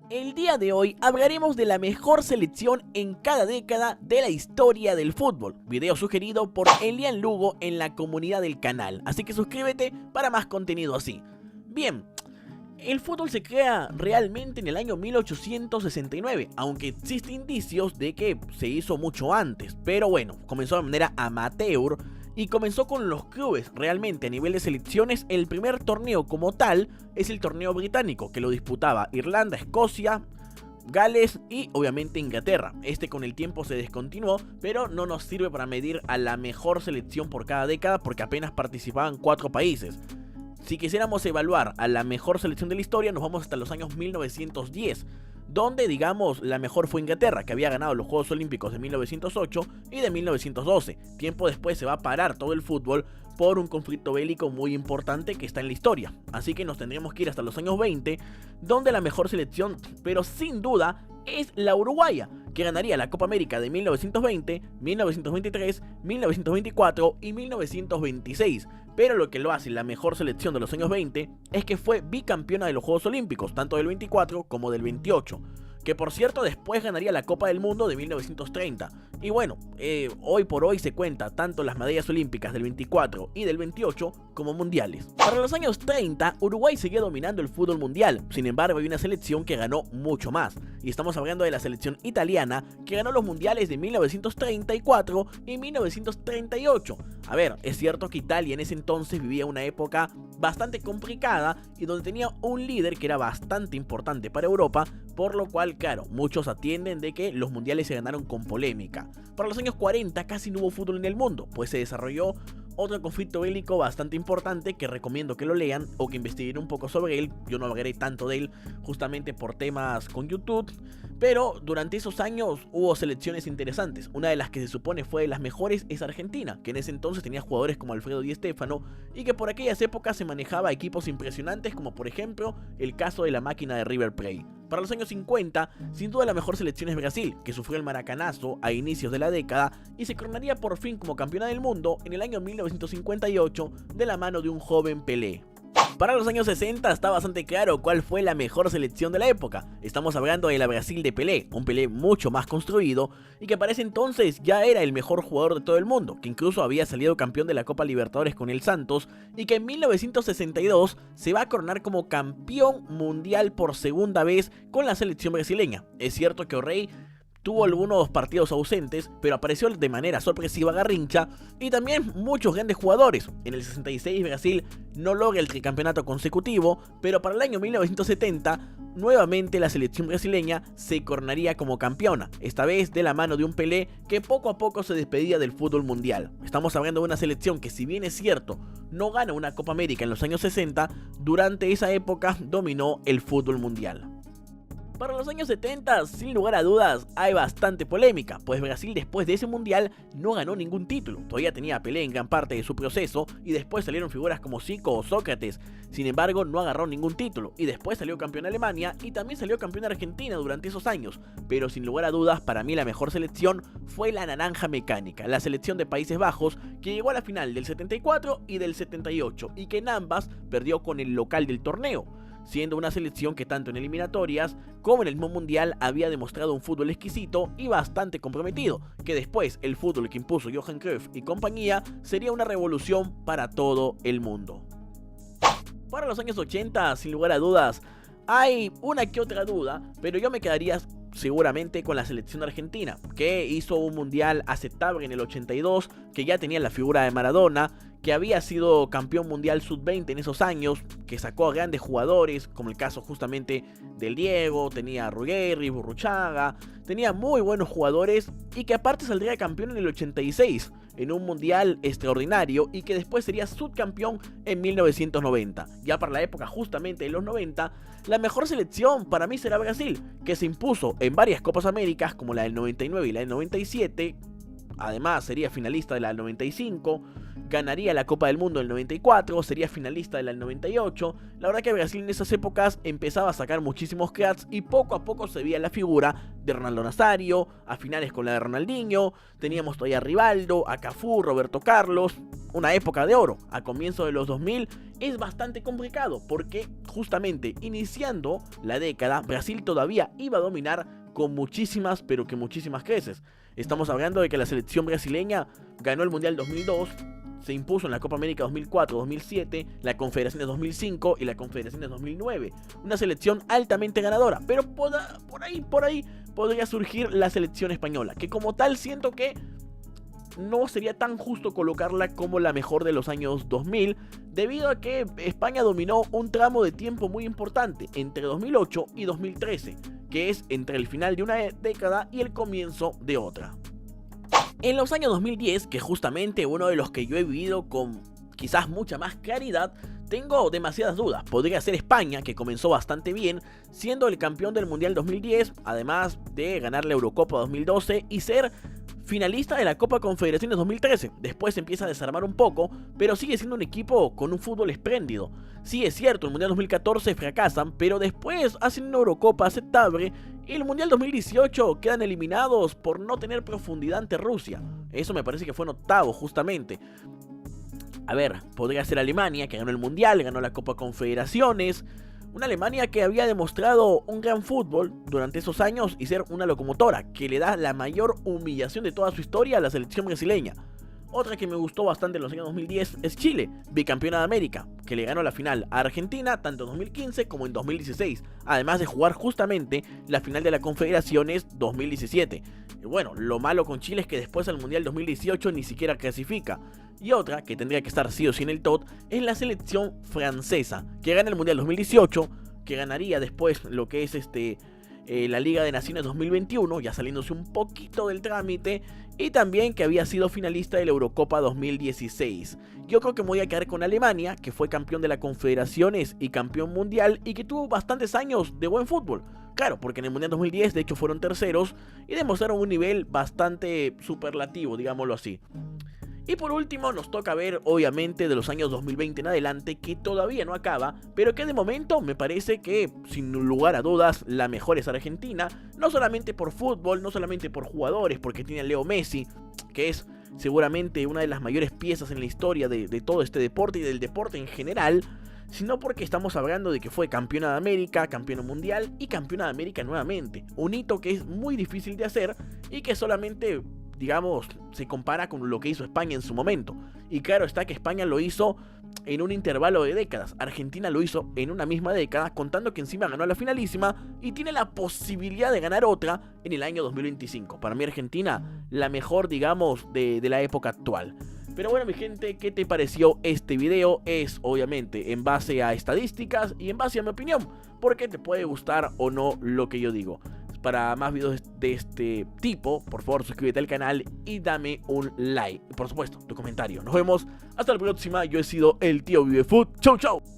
El día de hoy hablaremos de la mejor selección en cada década de la historia del fútbol, video sugerido por Elian Lugo en la comunidad del canal, así que suscríbete para más contenido así. Bien, el fútbol se crea realmente en el año 1869, aunque existen indicios de que se hizo mucho antes, pero bueno, comenzó de manera amateur y comenzó con los clubes. Realmente a nivel de selecciones, el primer torneo como tal es el torneo británico, que lo disputaba Irlanda, Escocia, Gales y obviamente Inglaterra. Este con el tiempo se descontinuó, pero no nos sirve para medir a la mejor selección por cada década porque apenas participaban 4 países. Si quisiéramos evaluar a la mejor selección de la historia, nos vamos hasta los años 1910, donde digamos la mejor fue Inglaterra, que había ganado los Juegos Olímpicos de 1908 y de 1912. Tiempo después se va a parar todo el fútbol por un conflicto bélico muy importante que está en la historia. Así que nos tendríamos que ir hasta los años 20, donde la mejor selección, pero sin duda, es la uruguaya, que ganaría la Copa América de 1920, 1923, 1924 y 1926. Pero lo que lo hace la mejor selección de los años 20 es que fue bicampeona de los Juegos Olímpicos, tanto del 24 como del 28. Que por cierto después ganaría la Copa del Mundo de 1930. Y bueno, hoy por hoy se cuenta tanto las medallas olímpicas del 24 y del 28 como mundiales. Para los años 30, Uruguay seguía dominando el fútbol mundial, sin embargo hay una selección que ganó mucho más. Y estamos hablando de la selección italiana, que ganó los mundiales de 1934 y 1938. A ver, es cierto que Italia en ese entonces vivía una época bastante complicada y donde tenía un líder que era bastante importante para Europa, por lo cual, claro, muchos atienden de que los mundiales se ganaron con polémica. Para los años 40 casi no hubo fútbol en el mundo, pues se desarrolló otro conflicto bélico bastante importante que recomiendo que lo lean o que investiguen un poco sobre él. Yo no hablaré tanto de él justamente por temas con YouTube, pero durante esos años hubo selecciones interesantes. Una de las que se supone fue de las mejores es Argentina, que en ese entonces tenía jugadores como Alfredo Di Stéfano y que por aquellas épocas se manejaba equipos impresionantes como por ejemplo el caso de la máquina de River Plate. Para los años 50, sin duda la mejor selección es Brasil, que sufrió el maracanazo a inicios de la década y se coronaría por fin como campeona del mundo en el año 1958 de la mano de un joven Pelé. Para los años 60 está bastante claro cuál fue la mejor selección de la época. Estamos hablando de la Brasil de Pelé, un Pelé mucho más construido y que para ese entonces ya era el mejor jugador de todo el mundo, que incluso había salido campeón de la Copa Libertadores con el Santos y que en 1962 se va a coronar como campeón mundial por segunda vez con la selección brasileña. Es cierto que O'Reilly tuvo algunos partidos ausentes, pero apareció de manera sorpresiva Garrincha y también muchos grandes jugadores. En el 66 Brasil no logra el tricampeonato consecutivo, pero para el año 1970 nuevamente la selección brasileña se coronaría como campeona, esta vez de la mano de un Pelé que poco a poco se despedía del fútbol mundial. Estamos hablando de una selección que, si bien es cierto, no gana una Copa América en los años 60, durante esa época dominó el fútbol mundial. Para los años 70, sin lugar a dudas, hay bastante polémica, pues Brasil después de ese mundial no ganó ningún título. Todavía tenía a Pelé en gran parte de su proceso y después salieron figuras como Zico o Sócrates. Sin embargo, no agarró ningún título y después salió campeón Alemania y también salió campeón Argentina durante esos años. Pero sin lugar a dudas, para mí la mejor selección fue la Naranja Mecánica, la selección de Países Bajos, que llegó a la final del 74 y del 78 y que en ambas perdió con el local del torneo, siendo una selección que tanto en eliminatorias como en el mismo mundial había demostrado un fútbol exquisito y bastante comprometido, que después el fútbol que impuso Johan Cruyff y compañía sería una revolución para todo el mundo. Para los años 80, sin lugar a dudas, hay una que otra duda, pero yo me quedaría seguramente con la selección argentina, que hizo un mundial aceptable en el 82, que ya tenía la figura de Maradona, que había sido campeón mundial sub-20 en esos años, que sacó a grandes jugadores, como el caso justamente del Diego, tenía a Ruggeri, Burruchaga, tenía muy buenos jugadores y que aparte saldría campeón en el 86, en un mundial extraordinario y que después sería subcampeón en 1990. Ya para la época justamente de los 90, la mejor selección para mí será Brasil, que se impuso en varias Copas Américas como la del 99 y la del 97, además sería finalista de la del 95, ganaría la Copa del Mundo del 94, sería finalista de la del 98. La verdad que Brasil en esas épocas empezaba a sacar muchísimos cracks y poco a poco se veía la figura de Ronaldo Nazario, a finales con la de Ronaldinho, teníamos todavía a Rivaldo, a Cafú, Roberto Carlos, una época de oro. A comienzos de los 2000 es bastante complicado porque justamente iniciando la década Brasil todavía iba a dominar con muchísimas, pero que muchísimas creces. Estamos hablando de que la selección brasileña ganó el Mundial 2002, se impuso en la Copa América 2004, 2007, la Confederaciones 2005 y la Confederaciones 2009. Una selección altamente ganadora, pero por ahí podría surgir la selección española, que como tal siento que no sería tan justo colocarla como la mejor de los años 2000, debido a que España dominó un tramo de tiempo muy importante entre 2008 y 2013, que es entre el final de una década y el comienzo de otra. En los años 2010, que justamente uno de los que yo he vivido con quizás mucha más claridad, tengo demasiadas dudas. Podría ser España, que comenzó bastante bien, siendo el campeón del Mundial 2010, además de ganar la Eurocopa 2012 y ser finalista de la Copa Confederaciones 2013. Después empieza a desarmar un poco, pero sigue siendo un equipo con un fútbol espléndido. Sí, es cierto, el Mundial 2014 fracasan, pero después hacen una Eurocopa aceptable y el Mundial 2018 quedan eliminados por no tener profundidad ante Rusia. Eso me parece que fue en octavo justamente. A ver, podría ser Alemania, que ganó el Mundial, ganó la Copa Confederaciones. Una Alemania que había demostrado un gran fútbol durante esos años y ser una locomotora, que le da la mayor humillación de toda su historia a la selección brasileña. Otra que me gustó bastante en los años 2010 es Chile, bicampeona de América, que le ganó la final a Argentina tanto en 2015 como en 2016, además de jugar justamente la final de la Confederaciones 2017. Y bueno, lo malo con Chile es que después al Mundial 2018 ni siquiera clasifica. Y otra, que tendría que estar sí o sí en el top, es la selección francesa, que gana el Mundial 2018, que ganaría después lo que es la Liga de Naciones 2021, ya saliéndose un poquito del trámite, y también que había sido finalista de la Eurocopa 2016. Yo creo que me voy a quedar con Alemania, que fue campeón de la Confederaciones y campeón mundial, y que tuvo bastantes años de buen fútbol. Claro, porque en el Mundial 2010 de hecho fueron terceros y demostraron un nivel bastante superlativo, digámoslo así. Y por último nos toca ver obviamente de los años 2020 en adelante, que todavía no acaba, pero que de momento me parece que sin lugar a dudas la mejor es Argentina, no solamente por fútbol, no solamente por jugadores, porque tiene a Leo Messi, que es seguramente una de las mayores piezas en la historia de todo este deporte y del deporte en general, sino porque estamos hablando de que fue campeona de América, campeona mundial y campeona de América nuevamente, un hito que es muy difícil de hacer y que solamente, digamos, se compara con lo que hizo España en su momento. Y claro está que España lo hizo en un intervalo de décadas, Argentina lo hizo en una misma década, contando que encima ganó la finalísima y tiene la posibilidad de ganar otra en el año 2025. Para mí Argentina, la mejor, digamos, de la época actual. Pero bueno, mi gente, ¿qué te pareció este video? Es obviamente en base a estadísticas y en base a mi opinión, porque te puede gustar o no lo que yo digo. Para más videos de este tipo, por favor suscríbete al canal y dame un like. Y por supuesto, tu comentario. Nos vemos hasta la próxima. Yo he sido el tío Vivefood. Chau, chau.